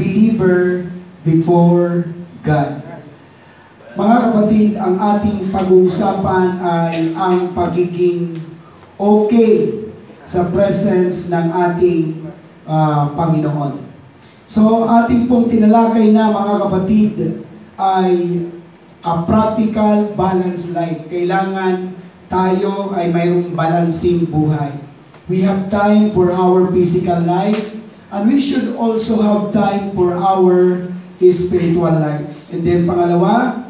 believer before God. Mga kapatid, ang ating pag-uusapan ay ang pagiging okay sa presence ng ating Panginoon. So, ating pong tinalakay na mga kapatid ay a practical balanced life. Kailangan tayo ay mayroong balancing buhay. We have time for our physical life and we should also have time for our spiritual life. And then pangalawa,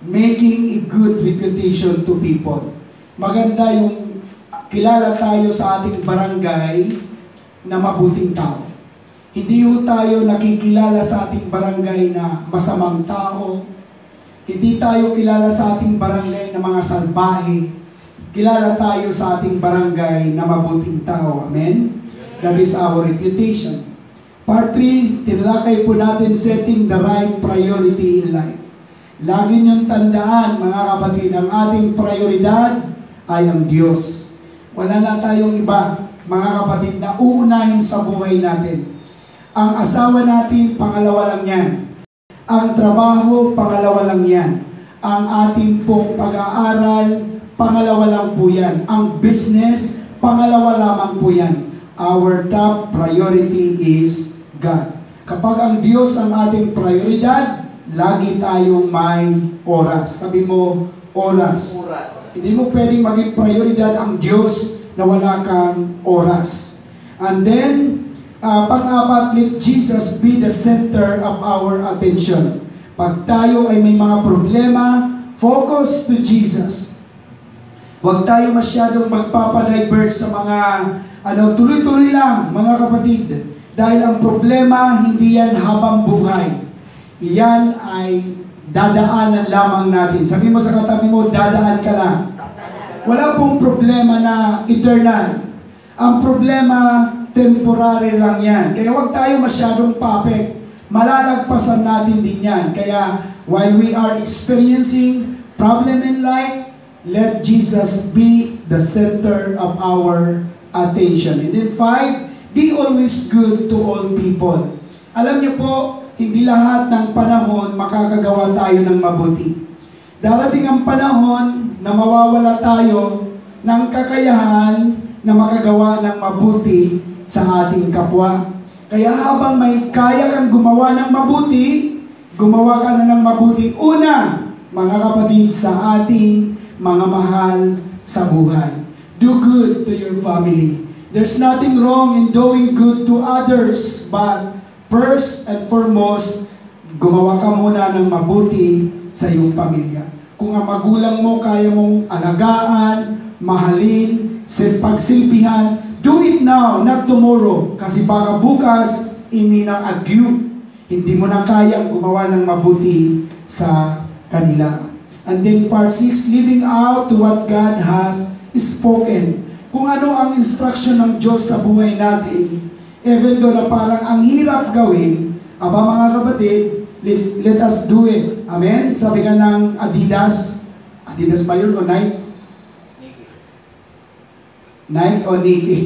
making a good reputation to people. Maganda yung kilala tayo sa ating barangay na mabuting tao. Hindi ho tayo nakikilala sa ating barangay na masamang tao. Hindi tayo kilala sa ating barangay na mga salbahe. Kilala tayo sa ating barangay na mabuting tao. Amen? That is our reputation. Part 3, tinalakay po natin setting the right priority in life. Lagi niyong tandaan, mga kapatid, ang ating prioridad ay ang Diyos. Wala na tayong iba, mga kapatid, na uunahin sa buhay natin. Ang asawa natin, pangalawa lang yan. Ang trabaho, pangalawa lang yan. Ang ating pong pag-aaral, pangalawa lang po yan. Ang business, pangalawa lamang po yan. Our top priority is God. Kapag ang Diyos ang ating prioridad, lagi tayong may oras. Sabi mo, oras. Hindi mo pwedeng maging prioridad ang Diyos na wala kang oras. And then, pang-apat, let Jesus be the center of our attention. Pag tayo ay may mga problema, focus to Jesus. Huwag tayo masyadong magpapadivert sa mga tuloy-tuloy lang, mga kapatid. Dahil ang problema, hindi yan habang buhay. Iyan ay dadaanan lamang natin. Sabi mo sa katabi mo, dadaan ka lang. Wala pong problema na eternal. Ang problema, temporary lang yan. Kaya huwag tayo masyadong papek. Malalagpasan natin din yan. Kaya while we are experiencing problem in life, let Jesus be the center of our attention. And then 5, be always good to all people. Alam niyo po, hindi lahat ng panahon makakagawa tayo ng mabuti. Darating ang panahon na mawawala tayo ng kakayahan na makagawa ng mabuti sa ating kapwa. Kaya habang may kaya kang gumawa ng mabuti, gumawa ka na ng mabuti. Una, mga kapatid, sa ating mga mahal sa buhay. Do good to your family. There's nothing wrong in doing good to others, but first and foremost, gumawa ka muna ng mabuti sa iyong pamilya. Kung ang magulang mo kaya mong alagaan, mahalin, pagsilbihan, do it now, not tomorrow. Kasi baka bukas, iminang agyu. Hindi mo na kayang gumawa ng mabuti sa kanila. And then part 6, living out to what God has spoken. Kung ano ang instruction ng Diyos sa buhay natin, even though na parang ang hirap gawin, mga kapatid, let us do it. Amen? Sabi ka ng Adidas ba yun o Nike? Nike o Nike?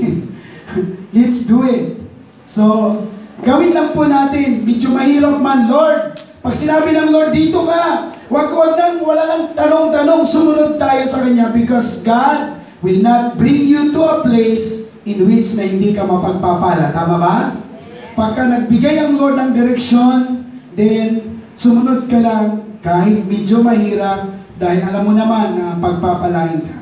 Let's do it. So, gawin lang po natin. Medyo mahirap man, Lord. Pag sinabi ng Lord, dito ka. Wala lang tanong-tanong. Sumunod tayo sa Kanya because God will not bring you to a place in which na hindi ka mapagpapala. Tama ba? Pagka nagbigay ang Lord ng direksyon, then sumunod ka lang kahit medyo mahirap dahil alam mo naman na pagpapalain ka.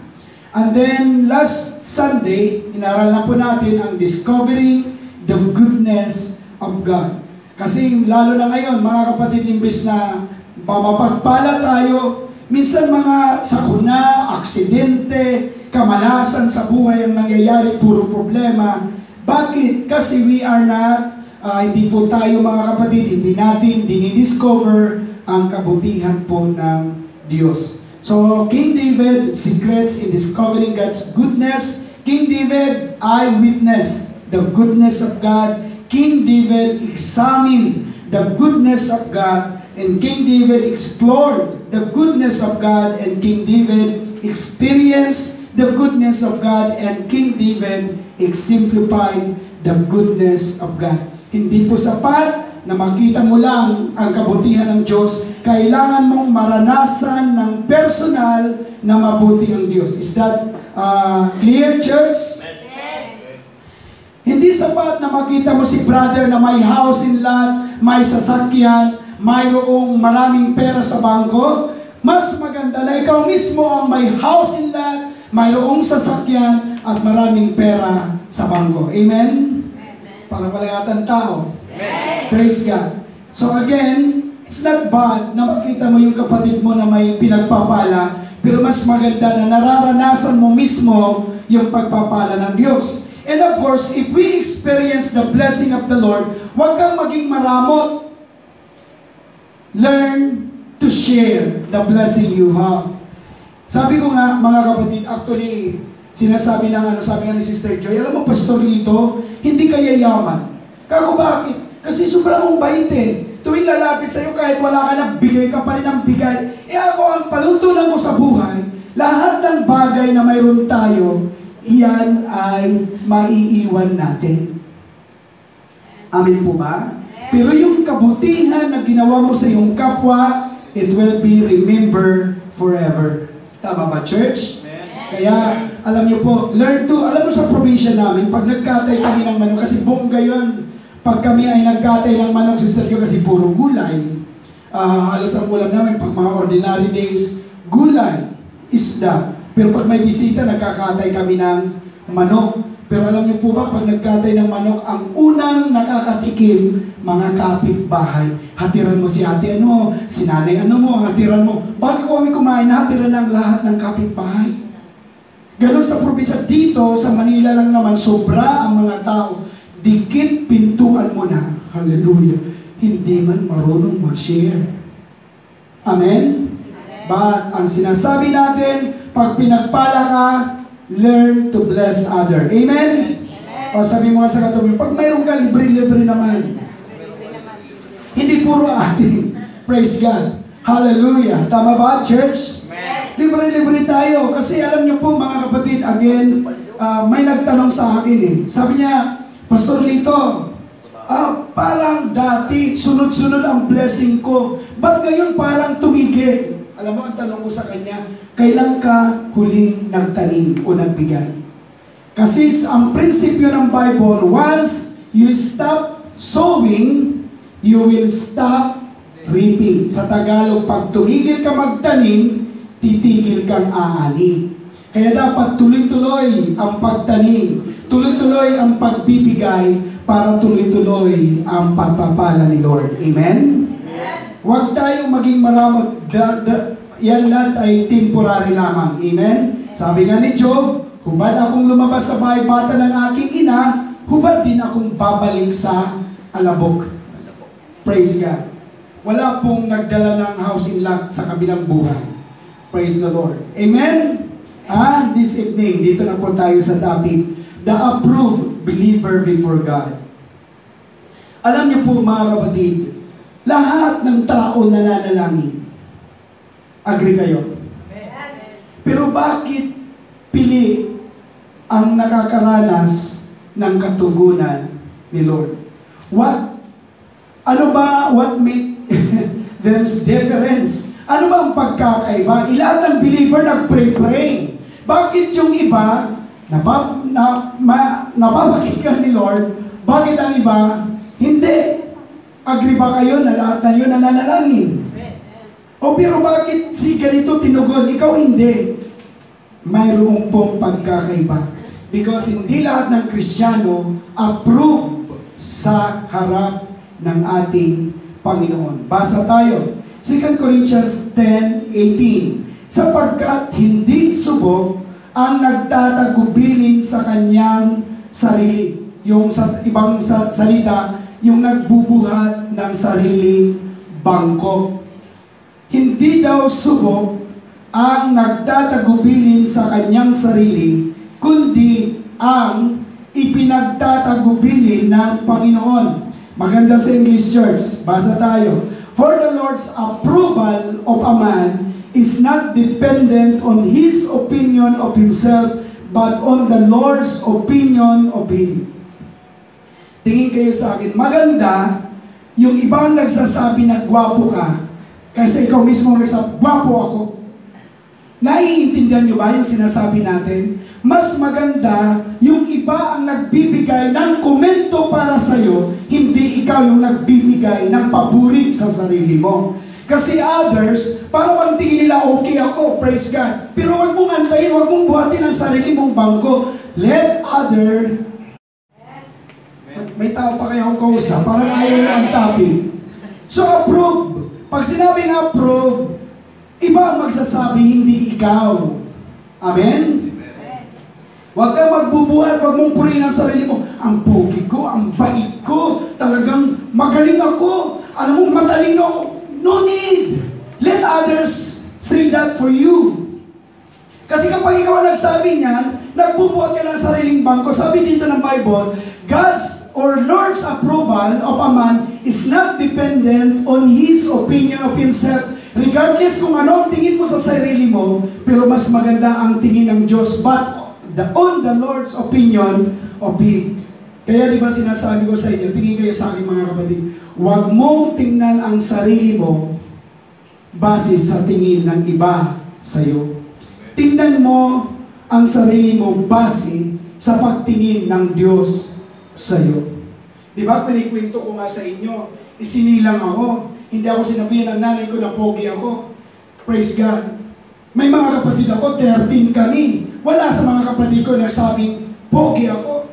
And then last Sunday, inaral na po natin ang discovering the goodness of God. Kasi lalo na ngayon, mga kapatid, imbis na mapagpala tayo, minsan mga sakuna, aksidente, kamalasan sa buhay ang nangyayari, puro problema. Bakit? Kasi we are not, hindi po tayo mga kapatid, hindi natin dinidiscover ang kabutihan po ng Diyos. So, King David, secrets in discovering God's goodness. King David, eyewitnessed the goodness of God. King David examined the goodness of God. And King David explored the goodness of God. And King David experienced the goodness of God. And King David exemplified the goodness of God. Hindi po sapat na makita mo lang ang kabutihan ng Diyos. Kailangan mong maranasan ng personal na mabuti ang Diyos. Is that clear, church? Hindi sapat na makita mo si brother na may house in lot, may sasakyan, mayroong maraming pera sa bangko. Mas maganda na ikaw mismo ang may house in lot, mayroong sasakyan, at maraming pera sa bangko. Amen? Para wala yatang tao. Amen. Praise God. So again, it's not bad na makita mo yung kapatid mo na may pinagpapala, pero mas maganda na nararanasan mo mismo yung pagpapala ng Diyos. And of course, if we experience the blessing of the Lord, huwag kang maging maramot. Learn to share the blessing you have. Sabi ko nga, mga kapatid, actually, sinasabi sabi nga ni Sister Joy, alam mo, Pastor Lito, hindi ka yayaman. Kako bakit? Kasi sobrang bait eh. Tuwing lalapit sa'yo, kahit wala ka na, bigay ka pa rin ng bigay. Ako, ang panuntunan mo sa buhay, lahat ng bagay na mayroon tayo, iyan ay maiiwan natin. Amin po ba? Pero yung kabutihan na ginawa mo sa iyong kapwa, it will be remembered forever. Tama ba, church? Kaya, alam niyo po, alam mo sa probinsya namin, pag nagkatay kami ng manok, kasi bongga yun, pag kami ay nagkatay ng manok, Sister Joy, kasi puro gulay, halos ang ulam namin, pag mga ordinary days, gulay, isda. Pero pag may bisita, nagkakatay kami ng manok. Pero alam niyo po ba, pag nagkatay ng manok, ang unang nakakatikim, mga kapitbahay. Hatiran mo si ate si nanay hatiran mo. Bago kami kumain, hatiran ng lahat ng kapitbahay. Ganon sa probinsya. Dito, sa Manila lang naman, sobra ang mga tao. Dikit pintuan mo na. Hallelujah. Hindi man marunong mag-share. Amen? But ang sinasabi natin, pag pinagpala ka, learn to bless other. Amen? O sabi mo nga sa katabi, pag mayroon ka, libre-libre naman. Hindi puro atin. Praise God. Hallelujah. Tama ba, church? Libre-libre tayo. Kasi alam niyo po, mga kapatid, again, may nagtanong sa akin Sabi niya, Pastor Lito, parang dati, sunod-sunod ang blessing ko. Ba't ngayon parang tumigil? Alam mo, ang tanong ko sa kanya, kailan ka huling nagtanim o nagbigay? Kasi ang prinsipyo ng Bible, once you stop sowing, you will stop reaping. Sa Tagalog, pag tumigil ka magtanim, titigil kang aani. Kaya dapat tuloy-tuloy ang pagtanim, tuloy-tuloy ang pagbibigay, para tuloy-tuloy ang pagpapala ni Lord. Amen? Huwag tayong maging maramot. Yan lahat ay temporary lamang. Amen? Sabi nga ni Job, hubad akong lumabas sa bahay bata ng aking ina, hubad din akong babalik sa alabok. Praise God. Wala pong nagdala ng house in lot sa kabilang buhay. Praise the Lord. Amen? This evening, dito na po tayo sa topic, the approved believer before God. Alam niyo po, mga kapatid, lahat ng tao nananalangin. Agree kayo? Pero bakit pili ang nakakaranas ng katugunan ni Lord? What make them difference? Ano ba ang pagkakaiba? Ilan ng believer nag-pray-pray. Bakit yung iba napapakinggan ni Lord? Bakit ang iba hindi? Agree ba kayo na lahat tayo nananalangin? O pero bakit si ganito tinugon, ikaw hindi? Mayroong pong pagkakaiba. Because hindi lahat ng Kristiyano approve sa harap ng ating Panginoon. Basa tayo. 2 Corinthians 10:18. Sapagkat hindi subok ang nagtatagubilin sa kanyang sarili. Yung sa ibang salita, yung nagbubuhat ng sariling bangko. Hindi daw subok ang nagtatagubilin sa kanyang sarili, kundi ang ipinagtatagubilin ng Panginoon. Maganda sa English, church. Basa tayo. For the Lord's approval of a man is not dependent on his opinion of himself, but on the Lord's opinion of him. tingin kayo sa akin, maganda yung ibang nagsasabi na gwapo ka, kaysa ikaw mismo nagsasabi, gwapo ako. Naiintindihan nyo ba yung sinasabi natin? Mas maganda yung iba ang nagbibigay ng komento para sa'yo, hindi ikaw yung nagbibigay ng papuri sa sarili mo. Kasi others, parang ang tingin nila, okay ako, praise God. Pero wag mong antayin, wag mong buhatin ang sarili mong bangko. Let other... May tao pa kaya akong kausap, parang ayaw na ang topic. So approve. Pag sinabing approve, iba ang magsasabi, hindi ikaw. Amen? Huwag ka magbubuhat, huwag mong purihin ang sarili mo. Ang pogi ko, ang bait ko, talagang magaling ako. Alam mo, matalino. No need. Let others say that for you. Kasi kapag ikaw ang nagsabi niyan, nagbubuhat ka ng sariling bangko. Sabi dito ng Bible, God's or Lord's approval of a man is not dependent on his opinion of himself. Regardless kung ano ang tingin mo sa sarili mo, pero mas maganda ang tingin ng Diyos, but on the Lord's opinion of Him. Kaya di ba sinasabi ko sa inyo, tingin kayo sa aking mga kapatid, huwag mong tingnan ang sarili mo base sa tingin ng iba sa iyo. Tingnan mo ang sarili mo base sa pagtingin ng Diyos sa iyo. Di ba, pinikwento ko nga sa inyo, isinilang ako. Hindi ako sinabihan ng nanay ko na pogi ako. Praise God. May mga kapatid ako, 13 kami. Wala sa mga kapatid ko na sabing, pogi ako.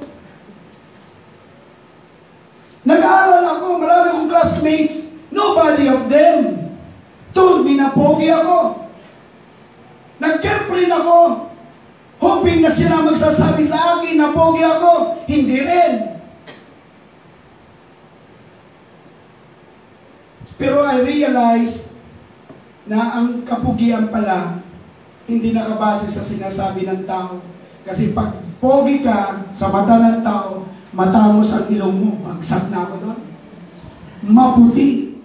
Nag-aaral ako, marami kong classmates, nobody of them told me na pogi ako. Nag-girlfriend ako, hoping na sila magsasabi sa akin na pogi ako. Hindi rin. Pero I realized na ang kapugian pala, hindi nakabase sa sinasabi ng tao. Kasi pag pogi ka sa mata ng tao, matamos ang ilong mo, bagsak na ako doon. Maputi,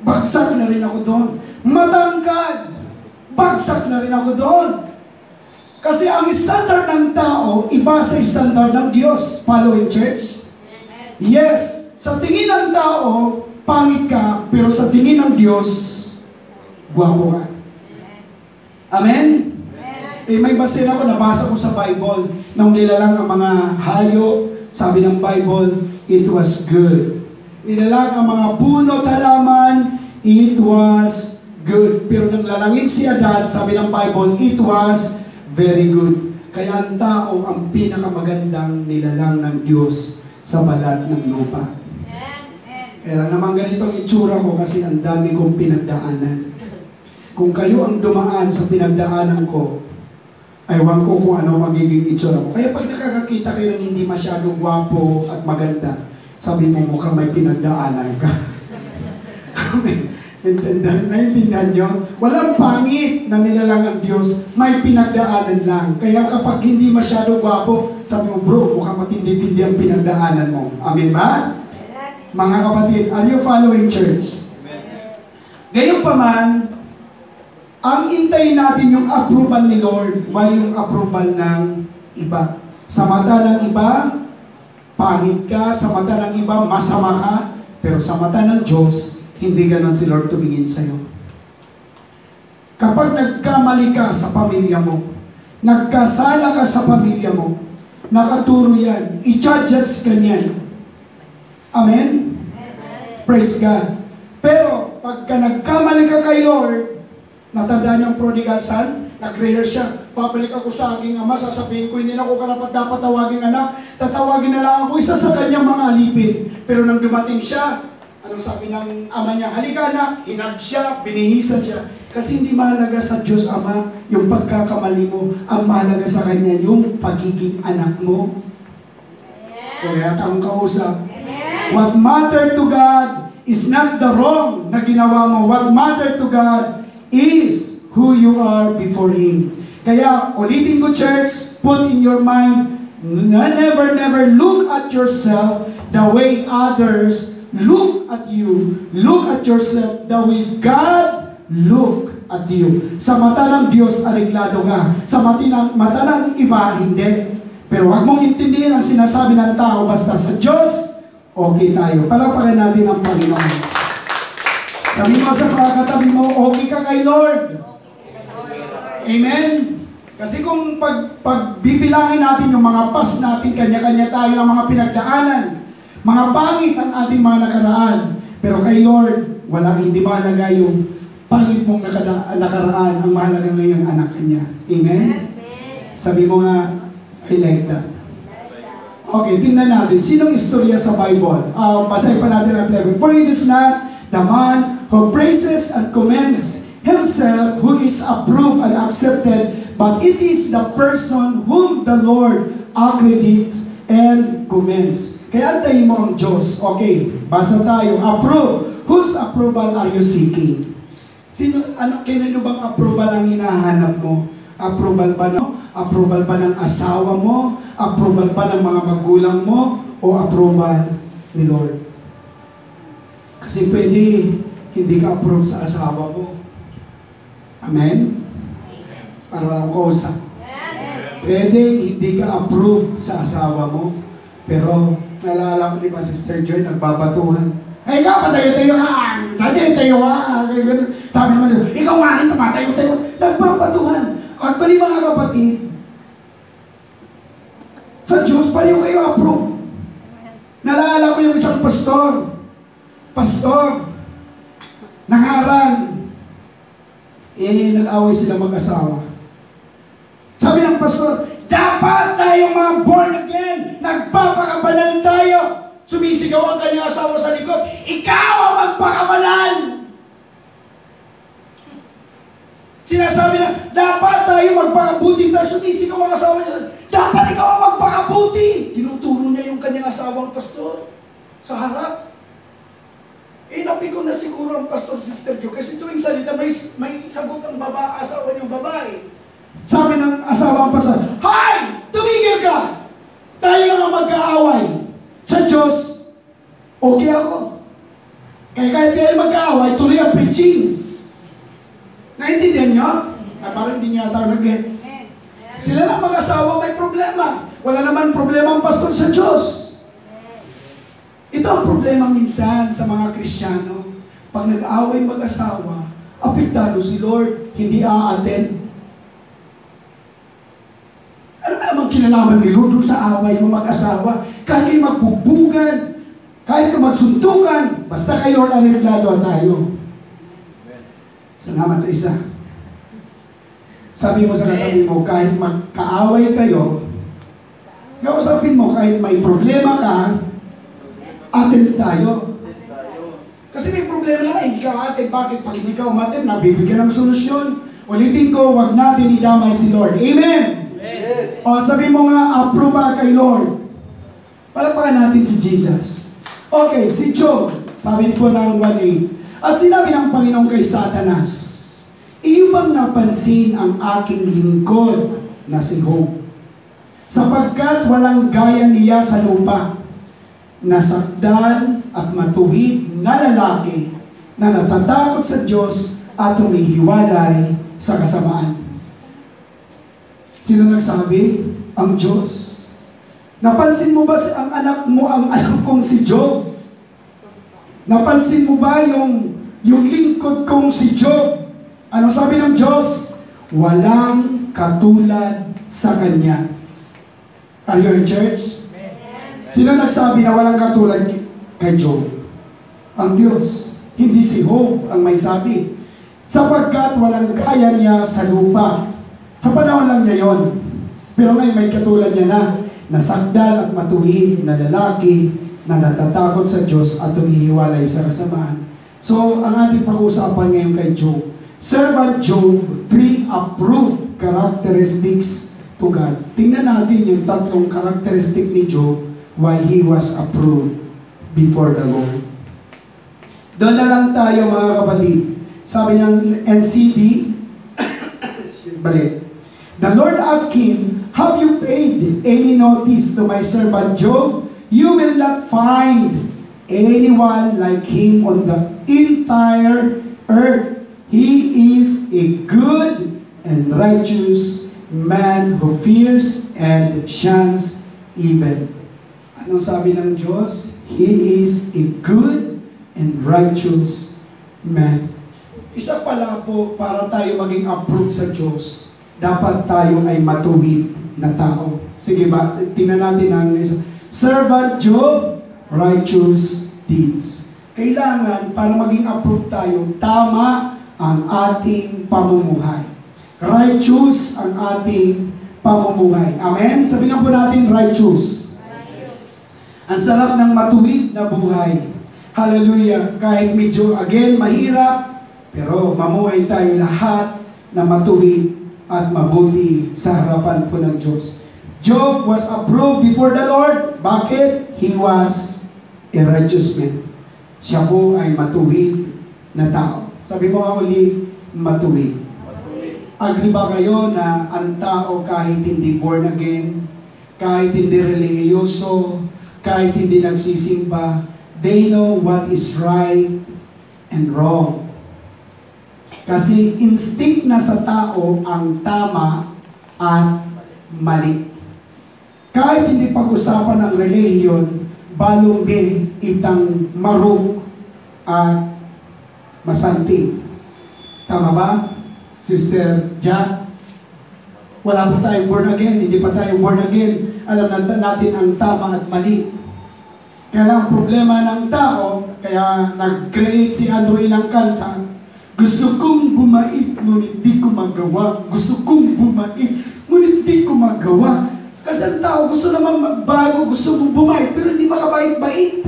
bagsak na rin ako doon. Matangkad, bagsak na rin ako doon. Kasi ang standard ng tao, iba sa standard ng Diyos. Following church? Yes, sa tingin ng tao, pangit ka, pero sa tingin ng Diyos, gwapo ka. Amen? Eh, may basin ako, nabasa ko sa Bible, nung nilalang ang mga hayo, sabi ng Bible, it was good. Nilalang ang mga puno, talaman, it was good. Pero nang lalangin si Adan, sabi ng Bible, it was very good. Kaya ang tao ang pinakamagandang nilalang ng Diyos sa balat ng lupa. Kaya naman ganito ang itsura ko kasi ang dami kong pinagdaanan. Kung kayo ang dumaan sa pinagdaanan ko, aywan ko kung ano magiging itsura ko. Kaya pag nakakakita kayo ng hindi masyadong gwapo at maganda, sabi mo mukhang may pinagdaanan ka. Naintindihan nyo? Walang pangit na nilalang ang Diyos, may pinagdaanan lang. Kaya kapag hindi masyadong gwapo, sabi mo, bro, mukhang matindi-tindi ang pinagdaanan mo. Amen ba? Mga kapatid, are you following church? Gayon pa man, ang intayin natin yung approval ni Lord, wala yung approval ng iba. Sa mata ng iba, pangit ka. Sa mata ng iba, masama ka. Pero sa mata ng Diyos, hindi ganon si Lord tumingin sa'yo. Kapag nagkamali ka sa pamilya mo, nagkasala ka sa pamilya mo, nakaturo yan, i-judge ka niyan. Amen? Praise God. Pero, pagka nagkamali ka kay Lord, natandaan niyo ang prodigal son, nag-rehearse siya, babalik ako sa aking ama, sasabihin ko, hindi na ako karapat dapat tawagin anak, tatawagin na lang ako isa sa kanyang mga alipin. Pero nang dumating siya, anong sabi ng ama niya? Halika anak, hinag siya, binihisan siya. Kasi hindi mahalaga sa Diyos Ama yung pagkakamali mo, ang mahalaga sa Kanya yung pagiging anak mo. Kaya ang kausap, what matter to God is not the wrong na ginawa mo. What matter to God is who you are before Him. Kaya, ulitin ko church, put in your mind, never look at yourself the way others look at you. Look at yourself the way God look at you. Sa mata ng Diyos, ariglado ka. Sa mata ng iba, hindi. Pero huwag mong intindihin ang sinasabi ng tao, basta sa Diyos, okay tayo. Palapakan natin ang Panginoon. Sabi mo sa katabi mo, okay ka kay Lord. Amen? Kasi kung pagbibilangin natin yung mga past natin, kanya-kanya tayo ng mga pinagdaanan, mga pangit ang ating mga nakaraan. Pero kay Lord, hindi mahalaga yung pangit mong nakaraan. Ang mahalaga ngayon, anak kanya. Amen? Sabi mo nga, I like that. Okay, tingnan natin. Sinong istorya sa Bible? Basahin pa natin ang play. For it is not the man who praises and commends himself who is approved and accepted, but it is the person whom the Lord accredits and commends. Kaya antayin mo ang Diyos. Okay, basa tayo. Approve. Whose approval are you seeking? Kanino bang approval ang hinahanap mo? Approval ba ng asawa mo? Approval ba ng mga magulang mo? O approval ni Lord? Kasi pwede hindi ka approve sa asawa mo. Amen? Para walang kausap. Pwede hindi ka approve sa asawa mo. Pero, naalala ko, di ba, Sister Joy, nagbabatuhan. Ay, ikaw, patayo-tayo ka! Patayo-tayo ka! Sabi naman, ikaw nga rin, tumatayo-tayo. Nagbabatuhan. Actually, mga kapatid, sa Diyos, pareho kayo approve. Naalala ko yung isang pastor, nangaral, nag-away sila mag-asawa. Sabi ng pastor, dapat tayong mga born again, nagpapakabanal tayo. Sumisigaw ang kanyang asawa sa likod, ikaw ang magpakabanal. Sinasabi na, dapat tayo magpakabuti tayo. Sumisigaw ang asawa niya, dapat ikaw ang magpakabuti. Tinuturo niya yung kanyang asawang pastor sa harap. Napiko na siguro ang pastor, Sister Jo, kasi tuwing salita, may sagot ang asawa niyang babae. Sabi ng asawang pastor, hay! Tumigil ka! Tayo lang ang magkaaway. Sa Diyos, okay ako. Kaya kahit tayo magkaaway, tuloy ang preaching. Naintindihan niyo? Parang hindi niyo ata nag-get. Sila lang mag-asawa may problema. Wala naman problema ang pastor sa Diyos. Ito ang problema minsan sa mga Kristiyano. Pag nag-away mag-asawa, apektado si Lord, hindi a-attend. Ano ba naman kinalaman ni Lord sa away ng mag-asawa? Kahit kayo magbubugan, kahit ka magsuntukan, basta kay Lord aliglado tayo. Salamat sa isa. Sabi mo sa katabi mo, kahit magkaaway kayo, kausapin mo, kahit may problema ka, attend tayo. Kasi may problema na, hindi ka attend. Bakit? Pag hindi ka umattend, nabibigyan ng solusyon. Ulitin ko, wag natin idamay si Lord. Amen? O, sabi mo nga, approve ka kay Lord. Palapakan natin si Jesus. Okay, si Job, sabi po ng 1:8. At sinabi ng Panginoon kay Satanas, iyo bang napansin ang aking lingkod na si Job? Sapagkat walang gaya niya sa lupa, nasakdal at matuwid na lalaki na natatakot sa Diyos at humihiwalay sa kasamaan. Sino nagsabi? Ang Diyos. Napansin mo ba ang anak kong si Job? Napansin mo ba yung lingkod kong si Job? Anong sabi ng Diyos? Walang katulad sa Kanya. Are you in church? Sino nagsabi na walang katulad kay Job? Ang Diyos. Hindi si Job ang may sabi. Sapagkat walang kaya niya sa lupa. Sa panahon lang niya yon. Pero ngayon may katulad niya na nasakdal at matuwid na lalaki na natatakot sa Diyos at humihiwalay sa kasamaan. So, ang ating pag-usapan ngayon kay Job. Servant Job, 3 approved characteristics to God. Tingnan natin yung tatlong characteristic ni Job why he was approved before the Lord. Doon na lang tayo mga kapatid. Sabi ng NCB, balik. The Lord asked him, have you paid any notice to my servant Job? You will not find anyone like him on the entire earth. He is a good and righteous man who fears and shuns evil. Anong sabi ng Diyos? He is a good and righteous man. Isa pala po, para tayo maging approved sa Diyos, dapat tayo ay matuwid na tao. Sige ba, tingnan natin ang servant Job, righteous deeds. Kailangan, para maging approved tayo, tama ang ating pamumuhay. Righteous ang ating pamumuhay. Amen? Sabihin po natin, righteous. Ang sarap ng matuwid na buhay. Hallelujah. Kahit medyo, again, mahirap, pero mamuhay tayo lahat na matuwid at mabuti sa harapan po ng Diyos. Job was approved before the Lord. Bakit? He was a righteous man. Siya po ay matuwid na tao. Sabi mo nga uli, matuwid. Agree ba kayo na ang tao kahit hindi born again, kahit hindi relihiyoso, kahit hindi nagsisimba, they know what is right and wrong. Kasi instinct na sa tao ang tama at mali. Kahit hindi pag-usapan ng relihiyon, balongge itang maruk at masanti. Tama ba, Sister Jack? Wala pa tayong born again, hindi pa tayo born again. Alam natin ang tama at mali. Kaya lang problema ng tao, kaya nag-create si Andrew ng kanta, gusto kong bumait, ngunit di ko magawa. Gusto kong bumait, ngunit di ko magawa. Kasi ang tao gusto naman magbago, gusto mong bumait, pero hindi makabait-bait.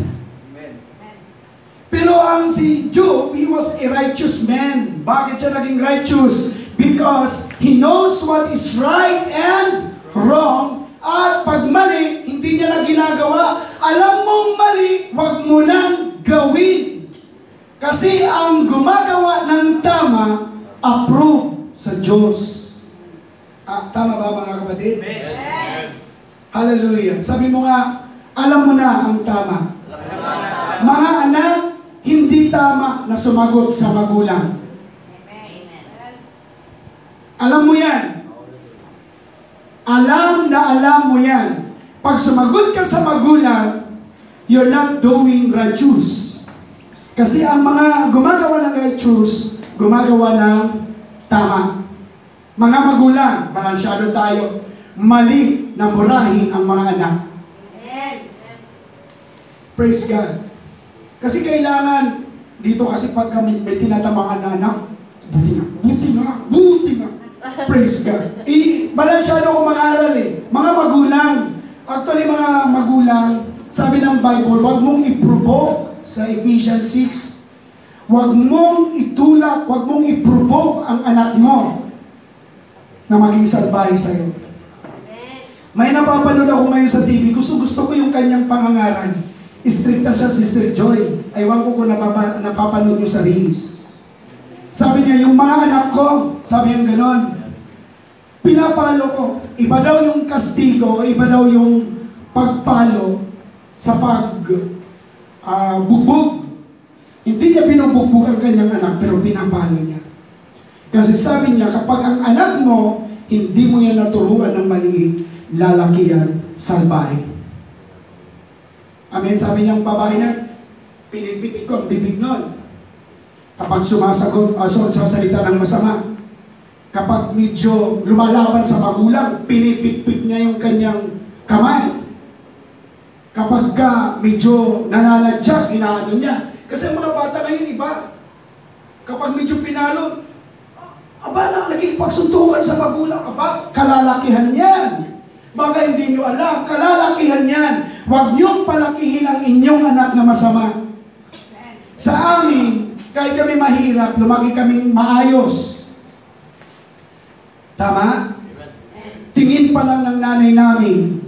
Pero ang si Job, he was a righteous man. Bakit siya naging righteous? Because he knows what is right and wrong. At pag mali, hindi niya na ginagawa. Alam mong mali, wag mo nang gawin. Kasi ang gumagawa ng tama, approve sa Diyos. Tama ba mga kapatid? Amen. Hallelujah. Sabi mo nga, alam mo na ang tama. Mga anak, hindi tama na sumagot sa magulang. Alam mo yan. Alam na alam mo yan. Pag sumagot ka sa magulang, you're not doing righteous. Kasi ang mga gumagawa ng righteous, gumagawa ng tama. Mga magulang, balansyado tayo. Mali na murahin ang mga anak. Praise God. Kasi kailangan, dito kasi pag kami may tinatamaan na anak, buti nga. Praise God. Balansyado ko mag-aral eh. Mga magulang, actually mga magulang, sabi ng Bible, wag mong i-provoke sa Ephesians 6. Wag mong itulak, wag mong i-provoke ang anak mo na maging salbahe sa'yo. May napapanood ako ngayon sa TV, gusto ko yung kanyang pangangaral. Istrikta siya, Sister Joy. Aywan ko kung napapanood nyo sa reels. Sabi niya, yung mga anak ko, sabi niya ganon, pinapalo ko. Iba daw yung kastigo, iba daw yung pagpalo sa bugbog. Hindi niya binubugbog ang kanyang anak, pero pinapalo niya. Kasi sabi niya, kapag ang anak mo, hindi mo yan naturuan ng maliit, lalaki yan, salbahe. Amen, sabi niyang babae na, pinipitik ko ang bibig nun. Kapag sumasagot, sasalita ng masama. Kapag medyo lumalaban sa magulang, pinipitpit niya yung kanyang kamay. Kapag medyo nananadya, inaano niya. Kasi mga bata ngayon, iba. Kapag medyo pinalo, nagkikipagsuntukan sa magulang. Kalalakihan yan. Baka hindi nyo alam, kalalakihan yan. Huwag niyong palakihin ang inyong anak na masama. Sa amin, kahit kami mahirap, lumaki kaming maayos. Tama? Tingin pa lang ng nanay namin,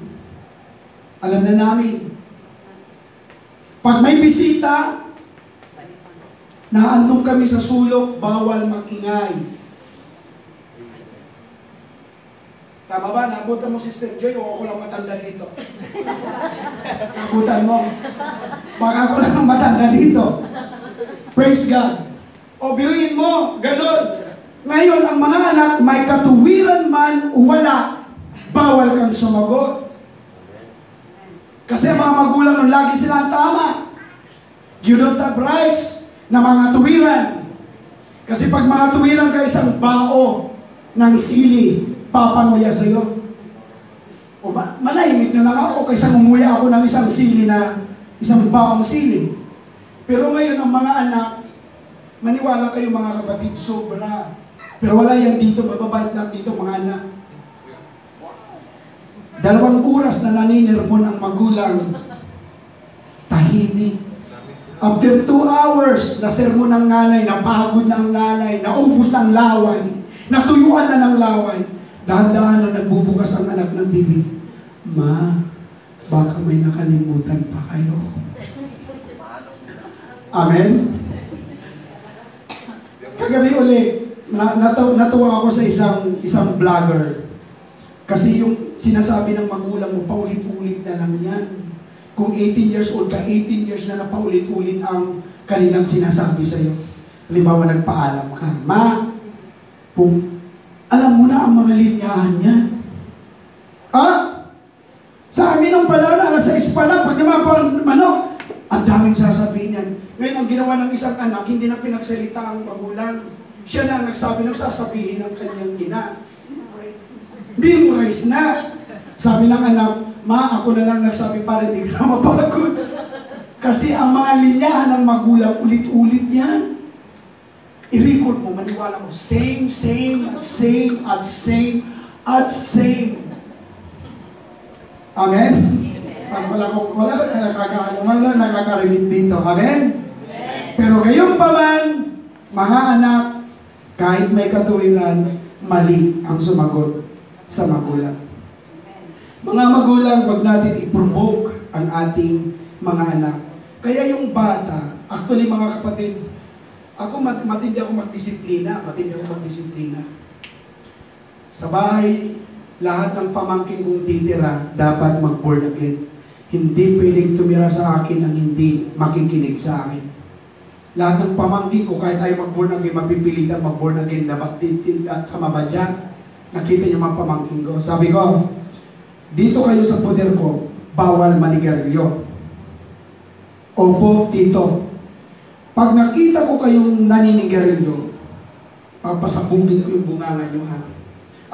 alam na namin. Pag may bisita, naandun kami sa sulok, bawal magingay. Tama ba? Nabutan mo, Sister Joy, o ako lang matanda dito? Nabutan mo. Baka ako lang matanda dito. Praise God. O biruin mo, ganun. Ngayon, ang mga anak, may katuwiran man o wala, bawal kang sumagot. Kasi ang mga magulang nun, lagi silang tama. You don't have rights na mga tuwiran. Kasi pag mga tuwiran ka isang bao ng sili, papanguya sa'yo. O manahimik na lang ako kaysa umuya ako ng isang sili na isang baong sili. Pero ngayon ang mga anak, maniwala kayo mga kapatid, sobra. Pero wala yan dito, mababait lang dito mga anak. 2 oras na naninirmon ang magulang, tahimik. After 2 hours na sermon ng nanay, napagod ng nanay, naubos ng laway, natuyuan na ng laway, dahan-dahan na nagbubukas ang anak ng bibig. Ma, baka may nakalimutan pa kayo. Amen? Kagabi uli, natuwa ako sa isang vlogger. Kasi yung sinasabi ng magulang mo, paulit-ulit na lang yan. Kung 18 years old ka, 18 years na paulit-ulit ang kanilang sinasabi sa'yo. Halimbawa, nagpaalam ka, Ma, alam mo na ang mga linyahan niyan. Sa amin ng panahon, alas 6 pa lang, pag namapang ang daming sasabihin niyan. Ngayon, ang ginawa ng isang anak, hindi na pinagsalita ang magulang. Siya na nagsabi ng sasabihin ng kanyang ina. Memorize na. Sabi ng anak, Ma, ako na lang nagsabi para hindi ka na mapagod. Kasi ang mga linyahan ng magulang, ulit-ulit yan. I-record mo, maniwala mo, same, at same, at same, at same. Amen? Wala nakaka-relate dito. Amen? Pero gayon pa man, mga anak, kahit may katuwiran, mali ang sumagot sa magulang. Mga magulang, wag natin i-provoke ang ating mga anak. Kaya yung bata, actually mga kapatid, matindi ako magdisiplina. Sa bahay, lahat ng pamangkin kong titira, dapat mag-born again. Hindi pwedeng tumira sa akin ang hindi makikinig sa akin. Lahat ng pamangkin ko, kahit ayaw mag-born again, mapipilitan mag-born again, dapat tama ba dyan? Nakita niyo mga pamangkin ko. Sabi ko, dito kayo sa poder ko, bawal manigarilyo. Opo, tito. Pag nakita ko kayong naninigarilyo, papasabugin ko yung bunganga nyo, ha?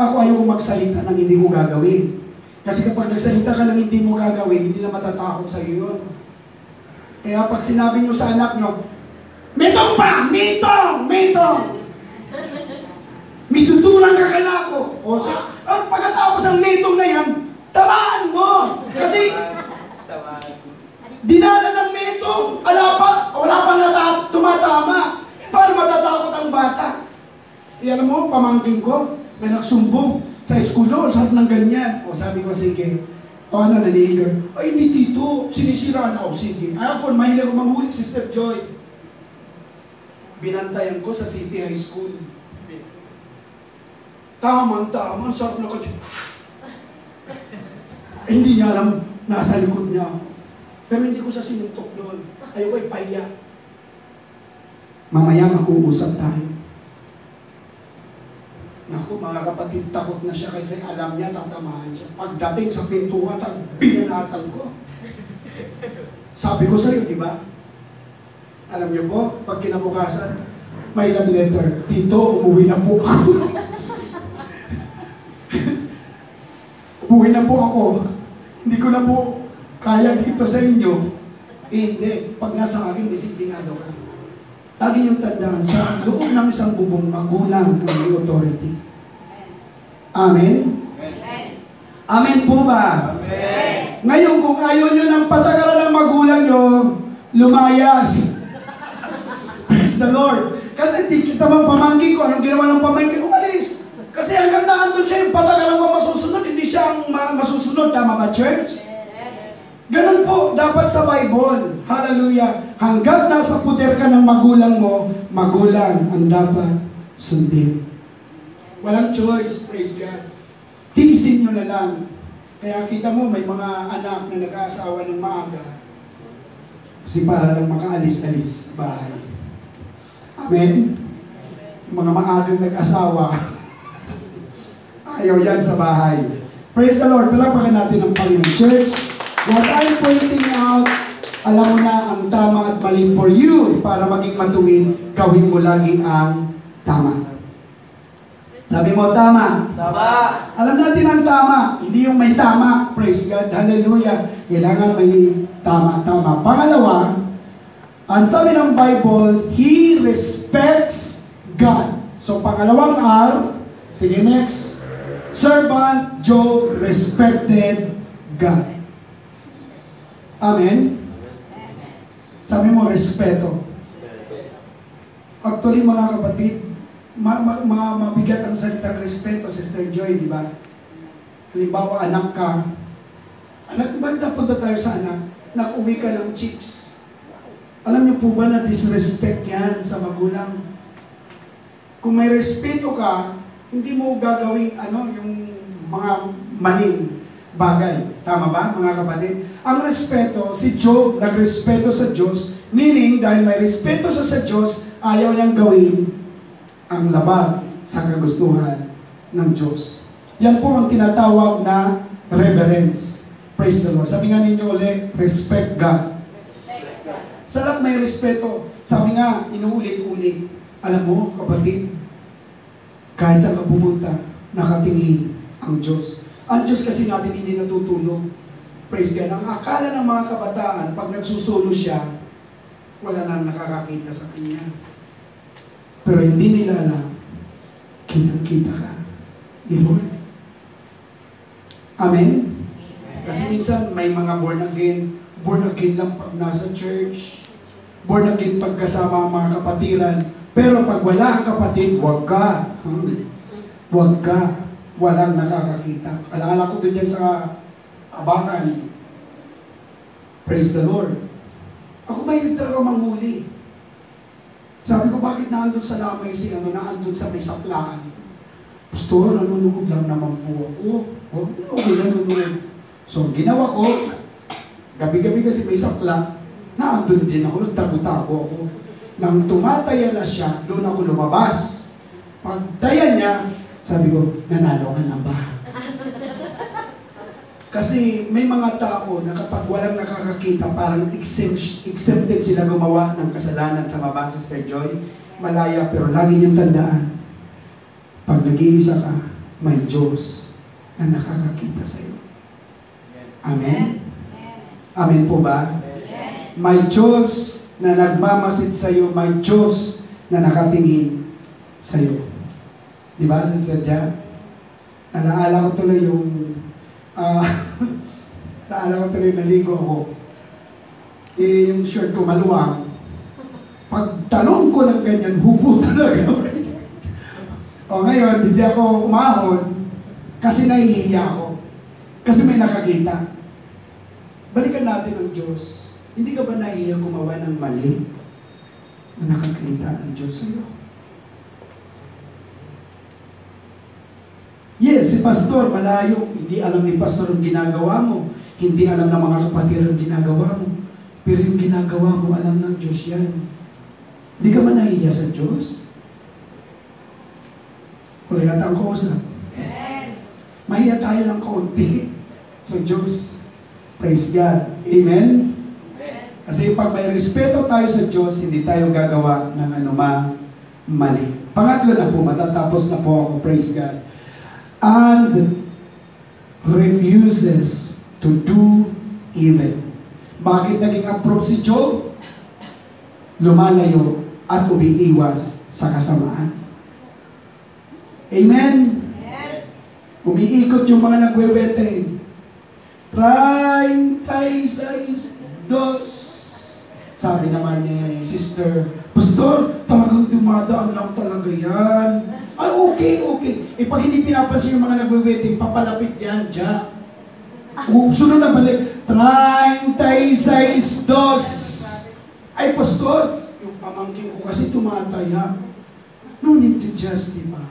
Ako ayaw magsalita ng hindi ko gagawin. Kasi kapag nagsalita ka ng hindi mo gagawin, hindi na matatakot sa iyo yun. Kaya pag sinabi nyo sa anak nyo, Mitong pa! Mitong! Mitutulang ka na ako. At pagkatapos ng mitong na yan, tamaan mo! Kasi, dinala ng mitong, wala pang tumatama. Paano matatakot ang bata? Alam mo, pamangkin ko, may nagsumbong sa school doon, sabi ng ganyan. Sabi ko, sige. Nanihigar. Ay, hindi tito, sinisiraan ako. Sige. Ako, mahilig ko manghuli, Sister Joy. Binantayan ko sa City High School. Tamang, sarap na ko. Hindi niya alam, nasa likod niya ako. Pero hindi ko siya sinuntok doon. Ayaw ko'y pahiya. Mamaya mag-uusap tayo. Naku, mga kapatid, takot na siya kasi alam niya, tatamaan siya. Pagdating sa pintuan, binanatan ko. Sabi ko sa'yo, di ba? Alam niyo po, pag kinabukasan, may love letter. Tito, umuwi na po ako. Umuwi na po ako. Hindi ko na po kaya dito sa inyo. Hindi. Pag nasa akin, disiplinado ka. Lagi niyong tandaan, sa loob ng isang bubong, magulang ang may authority. Amen? Amen po ba? Amen. Ngayon, kung ayaw nyo ng patagaran ng magulang nyo, lumayas. Praise the Lord. Kasi kita bang pamangkin ko, anong ginawa ng pamangkin ko? Umalis. Kasi hanggang naandun siya, yung patagaran ko masusunod, hindi siya ang masusunod. Tama ba, church? Ganun po, dapat sa Bible. Hallelujah. Hanggang nasa puder ka ng magulang mo, magulang ang dapat sundin. Walang choice, praise God. Tiisin nyo na lang. Kaya kita mo, may mga anak na nag-aasawa ng maaga. Kasi para lang makaalis-alis sa bahay. Amen? Yung mga maagang nag-asawa, ayaw yan sa bahay. Praise the Lord. Palapakan natin ang Panginoon. Church, What I'm pointing out, alam mo na ang tama at mali for you. Para maging matuwid, gawin mo lagi ang tama. Sabi mo, tama. Tama. Alam natin ang tama. Hindi yung may tama. Praise God. Hallelujah. Kailangan may tama. Pangalawa, ang sabi ng Bible, He respects God. So, pangalawang R, sige next. Servant Job respected God. Amen? Sabi mo, respeto. Actually, mga kapatid, mabigat ang salitang respeto, Sister Joy, di ba? Halimbawa, anak ka. Anak, bakit napunta tayo sa anak? Nag-uwi ka ng chicks. Alam niyo po ba na disrespect yan sa magulang? Kung may respeto ka, hindi mo gagawing yung mga maling bagay. Tama ba, mga kapatid? Ang respeto, si Job nagrespeto sa Diyos, meaning dahil may respeto sa Diyos, ayaw niyang gawin ang labag sa kagustuhan ng Diyos. Yan po ang tinatawag na reverence. Praise the Lord. Sabi nga ninyo ulit, respect God. Sarap may respeto. Sabi nga, inuulit-ulit. Alam mo, kapatid, kahit saan ka pumunta, nakatingin ang Diyos. Ang Diyos kasi natin hindi natutulog. Praise God. Ang akala ng mga kabataan, pag nagsusulo siya, wala nang nakakakita sa Kanya. Pero hindi nila alam, kitang-kita ka ni Lord. Amen? Kasi minsan may mga born again lang pag nasa church, born again pag kasama ang mga kapatiran, pero pag wala ang kapatid, wag ka. Wag ka. Walang nakakakita. Alala ko doon yan sa Abakan. Praise the Lord. Ako mahilig talaga manghuli. Sabi ko, bakit naandun sa lamay naandun sa may saklaan? Pastor, nanunugod lang naman po ako. Okay, nanunugod. So, ginawa ko, gabi-gabi kasi may sakla, naandun din ako, nagtago-tago ako. Nang tumataya na siya, doon ako lumabas. Pagtaya niya, sabi ko, nanalo ka na ba? Kasi may mga tao na kapag walang nakakakita, parang exempted sila gumawa ng kasalanan. Tama ba, Sister Joy? Malaya, pero lagi niyong tandaan, pag nag-iisa ka, may Diyos na nakakakita sa iyo. Amen? Amen po ba? May Diyos na nagmamasid sa iyo, may Diyos na nakatingin sa iyo. Di ba, Sister Jan? Alaala ko tuloy yung alaala ko tuloy naligo ako. Yung shirt ko maluwang. Pag talong ko ng ganyan, hubo talaga. O ngayon, hindi ako umahon kasi nahihiya ako. Kasi may nakakita. Balikan natin ang Diyos. Hindi ka ba nahihiya gumawa ng mali na nakakita ang Diyos sa iyo? Yes, si pastor, malayo. Hindi alam ni pastor ang ginagawa mo. Hindi alam ng mga kapatid ang ginagawa mo. Pero yung ginagawa mo, alam ng Diyos yan. Hindi ka man nahiya sa Diyos? Wala yata ang kausap. Mahiya tayo ng kaunti sa Diyos. Praise God. Amen? Kasi pag may respeto tayo sa Diyos, hindi tayo gagawa ng anumang mali. Pangatlo na po, matatapos na po ako. Praise God. And refuses to do evil. Bakit naging approve si Job? Lumalayo at umiiwas sa kasamaan. Amen? Umiikot yung mga nagwewete. 36 dos. Sabi naman ni Sister, Pastor, talagang dumadaan lang talaga yan. Ay, okay. Pag hindi pinapansin yung mga nagwe-waiting, papalapit yan, Jack. Sunod na balik, 36 dos. Ay, Pastor, yung pamangkin ko kasi tumataya. No need to justify.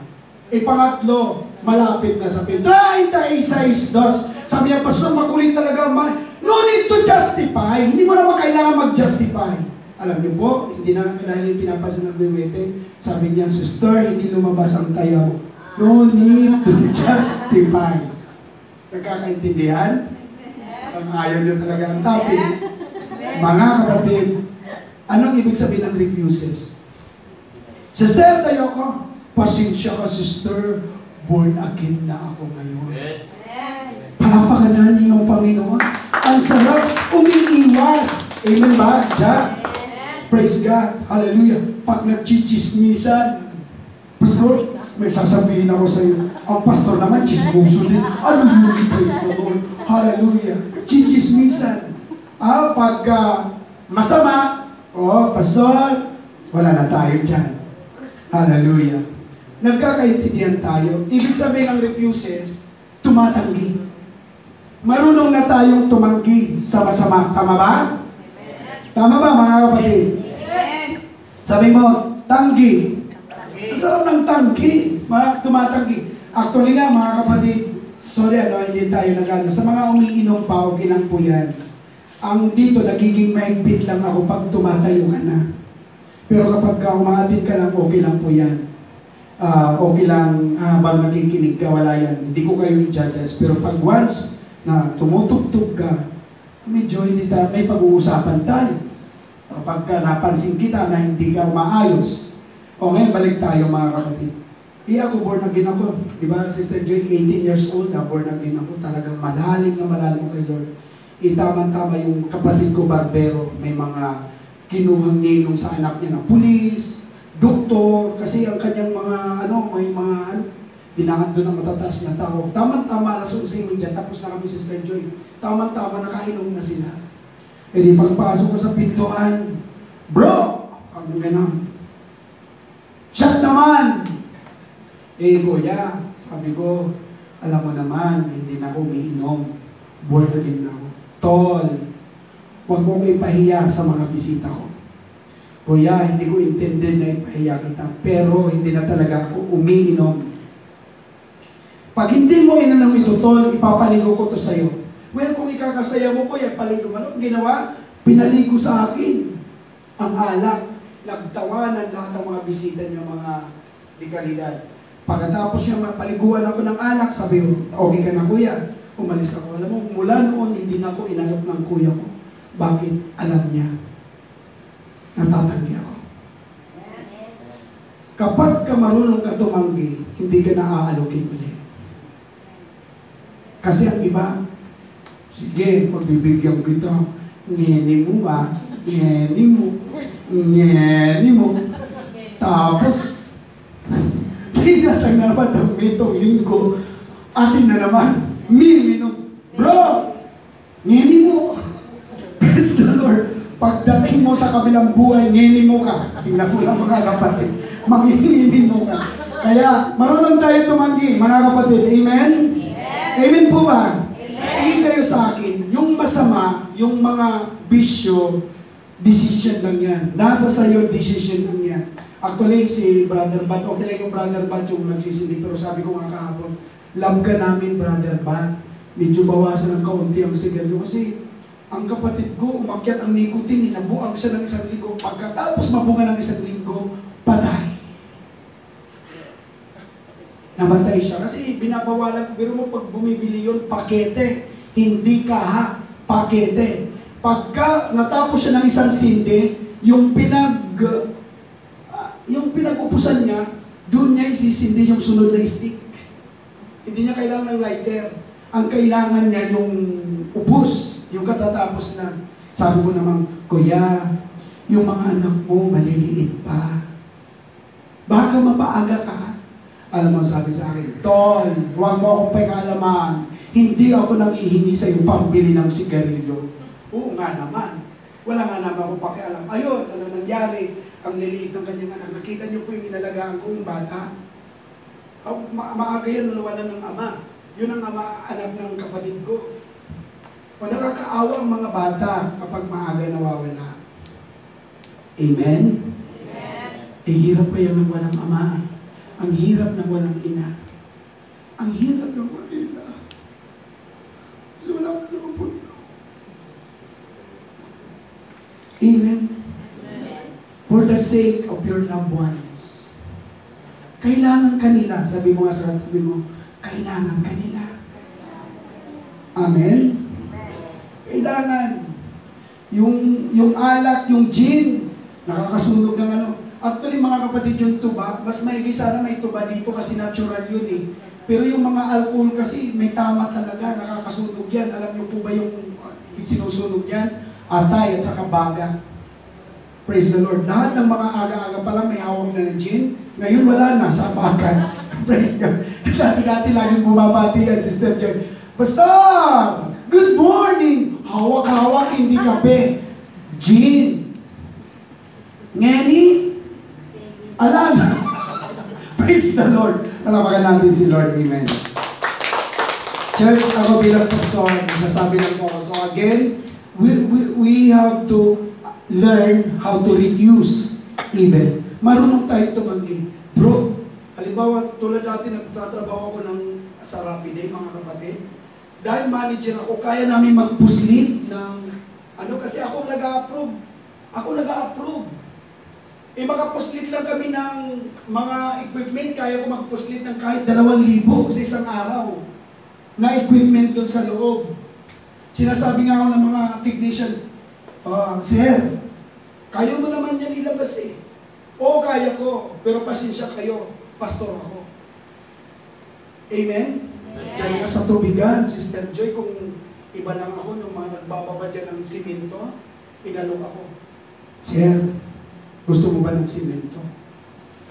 Pangatlo, malapit na sa 36 dos. Sabi niya, Pastor, makulit talaga. No need to justify. Hindi mo naman kailangan mag-justify. Alam niyo po, hindi na dahil pinapansin ng biwete, sabi niya, Sister, hindi lumabas ang tayaw. No need to justify. Nagkakaintindihan? Parang parang ayaw niyo talaga ang topic. Mga kapatid, anong ibig sabihin ng refuses? Sister, tayo ko. Pasensya ka, sister. Born again na ako ngayon. Palakpakan niyo ng Panginoon. Ang sarap, umiiwas. Amen ba? Diyan. Praise God. Hallelujah. Pag nagchichismisan, Pastor, may sasabihin ako sa iyo. Ang pastor naman, chismoso din. Ano yun? Praise the Lord. Hallelujah. Chichismisan. Pag masama, pastor, wala na tayo dyan. Hallelujah. Nagkakaintindihan tayo. Ibig sabihin ng refuses, tumatanggi. Marunong na tayong tumanggi sa masama. Tama ba? Tama ba, mga kapatid? Sabi mo, tanggi. Ang sarap ng tanggi. Tumatanggi. Actually nga, mga kapatid, sorry, hindi tayo nagano. Sa mga umiinom pa, okay lang po yan. Ang dito, nagiging mahigpit lang ako pag tumatayo ka na. Pero kapag umaatin ka lang, okay lang po yan. Okay lang habang nakikinig ka, wala yan. Hindi ko kayo i-judge. Pero pag once na tumutugtog ka, medyo hindi may pag-uusapan tayo. Kapag napansin kita na hindi ka maayos. O ngayon, balik tayo mga kapatid. Ako, born again ako. Di ba, Sister Joy, 18 years old, born again ako. Talagang malalim ako kay Lord. Tama-tama yung kapatid ko, barbero. May mga kinuhang ninong sa anak niya na pulis, doktor, kasi ang kanyang may mga dinakad doon ng matataas na tao. Tama-tama, alas 11 dyan, tapos na kami, Sister Joy. Tama-tama, nakainom na sila. Di pagpasok ko sa pintuan, bro! Kami gano'n. Shut naman! Kuya, sabi ko, alam mo naman, hindi na ako umiinom. Born again na ako. Tol, huwag mo ko ipahiya sa mga bisita ko. Kuya, hindi ko intended na ipahiya kita, pero hindi na talaga ako umiinom. Pag hindi mo inalam ito, Tol, ipapaligo ko to sa'yo. Well, kung ikakasaya mo, kuya, paligo mo. Anong ginawa? Pinaligo sa akin ang alak. Nagtawanan lahat ng mga bisita niya, mga dekalidad. Pagkatapos niya mapaliguan ako ng alak, sabi ko, okay ka na kuya. Umalis ako. Alam mo, mula noon, hindi na ako inalap ng kuya ko. Bakit? Alam niya. Natatanggi ako. Kapag ka marunong ka tumanggi, hindi ka na aalukin ulit. Kasi ang iba, sige, pagbibigyan kita, ngeni mo ba? Ngeni mo. Ngeni mo. Tapos, tinatag na naman itong linggo, atin na naman, minum. Bro, ngeni mo. Praise the Lord. Pagdating mo sa kabilang buhay, ngeni mo ka. Tingnan mo lang mga kapatid. Mangingini mo ka. Kaya, marunong tayo tumanggi, mga kapatid. Amen? Amen po ba? Tingin kayo sa akin, yung masama, yung mga bisyo, decision lang yan. Nasa sayo, decision lang yan. Actually, si Brother Bat, okay lang yung Brother Bat yung nagsisindi, pero sabi ko nga kahapon, love ka namin, Brother Bat. Medyo bawasan ng kaunti ang sigarilyo kasi ang kapatid ko, umakyat ang nicotine, nabuang siya ng 1 linggo. Pagkatapos mabunga ng 1 linggo, patay. Namatay siya kasi binabawalan ko. Pero mo pag bumibili yun, pakete. Hindi kaha, pakete. Pagka natapos siya ng 1 sindi, yung pinag-upusan niya, doon niya isisindi yung sunod na stick. Hindi niya kailangan ng lighter. Ang kailangan niya yung upos, yung katatapos na. Sabi ko naman, Kuya, yung mga anak mo maliliit pa. Baka mapaaga ka. Alam mo, sabi sa akin, Tol, huwag mo akong pag-alaman. Hindi ako nanghihingi sa iyo pambili ng sigarilyo. Oo nga naman. Wala nga naman ako pakialam. Ayun, ano nangyari? Ang liliit ng kanyang anak. Nakita niyo po yung inalagaan ko, yung bata. Maaga yan, nalawanan ng ama. Yun ang anak ng kapatid ko. O nakakaawa ang mga bata kapag maaga nawawala. Amen? Amen. Hirap kaya ng walang ama. Ang hirap ng walang ina. Ang hirap ng walang ina. Kasi wala ka naman po. Amen? For the sake of your loved ones. Kailangan kanila. Sabi mo nga sa sabi mo, kailangan kanila. Amen? Kailangan. Yung alak, yung gin, nakakasunog ng ano. Actually, mga kapatid, yung tuba, mas maigi sana may tuba dito kasi natural yun eh. Pero yung mga alcohol kasi, may tama talaga, nakakasunog yan. Alam niyo po ba yung sinusunog yan? Atay at saka baga. Praise the Lord. Lahat ng mga aga-aga pa lang may hawak na ng gin. Ngayon wala na, sa bakan. Praise God. Dati-dati laging bumabati yan, Sister Joy. Pastor! Good morning! Hawak-hawak, hindi kape. Gin. Ngeni? Ala na. Praise the Lord. Palapakan natin si Lord. Amen. Church, ako bilang pastor, masasabi lang po ako. So again, we have to learn how to refuse evil. Marunong tayo tumanggi. Bro, halimbawa, tulad dati nagtatrabaho ako sa Rapide, mga kapatid. Dahil manager ako, kaya namin magpuslit ng, kasi ako nag-a-approve. Makapuslit lang kami ng mga equipment, kaya ko magpuslit ng kahit 2,000 sa isang araw na equipment doon sa loob. Sinasabi nga ako ng mga technician, Sir, kaya mo naman yan ilabas eh. Oo, kaya ko, pero pasensya kayo, pastor ako. Amen? Diyan ka sa tubigan, Sister Joy, kung iba lang ako, nung mga nagbababa dyan ng simento, inalok ako. Sir, gusto mo ba ng simento?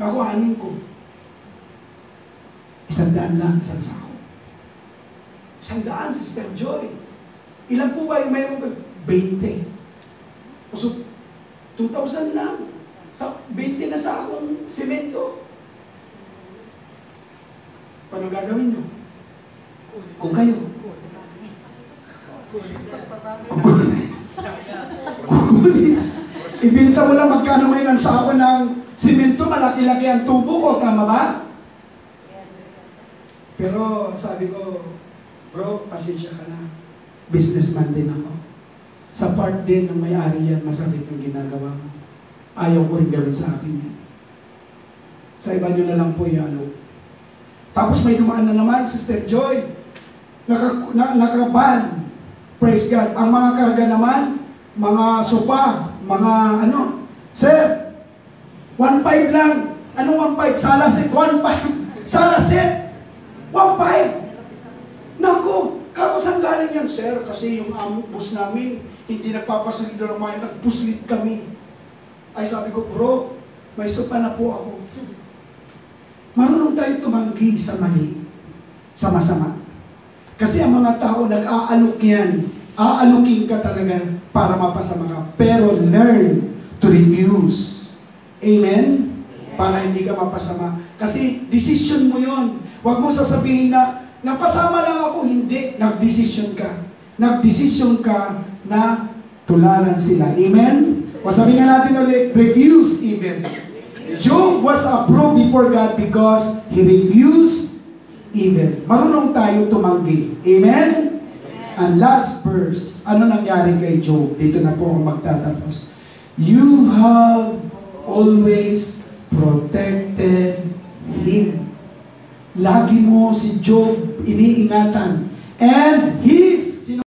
Kakuhanin ko. 100 lang, isang sako. 100, Sister Joy. Ilan po ba yung mayroon ka? 20. So, 2,000 lang. 20 na sa akong simento. Paano gagawin nyo? Kung kayo. Ibinta mo lang magkano ngayon ang sako ng simento, malaki-laki ang tubo ko, tama ba? Pero sabi ko, bro, pasensya ka na. Businessman din ako. Sa part din ng may-ari yan, masakit yung ginagawa mo. Ayaw ko rin gawin sa akin yan. Sa iba nyo na lang po yan. Tapos may dumaan na naman, Sister Joy. Nakaban. Praise God. Ang mga karga naman, mga sofa, mga Sir, 1.5 lang. Anong 1.5? Salasit, 1.5. Salasit, 1.5. Naku, saan galing yan, Sir? Kasi yung bus namin, hindi nagpapasalid ng mga nagpuslit kami. Ay sabi ko, bro, may sopa na po ako. Marunong tayo tumanggi sa mali, sa masama. Kasi ang mga tao nag-aalok yan. Aalukin ka talaga para mapasama ka. Pero learn to refuse. Amen? Para hindi ka mapasama. Kasi decision mo yon. Huwag mo sasabihin na, napasama lang ako. Hindi. Nag-decision ka. Nag-decision ka na tularan sila. Amen? O sabi nga natin ulit, refuse evil. Job was approved before God because he refused evil. Marunong tayo tumanggi. Amen? And last verse, ano nangyari kay Job? Dito na po ako magtatapos. You have always protected him. Lagi mo si Job iniingatan. And his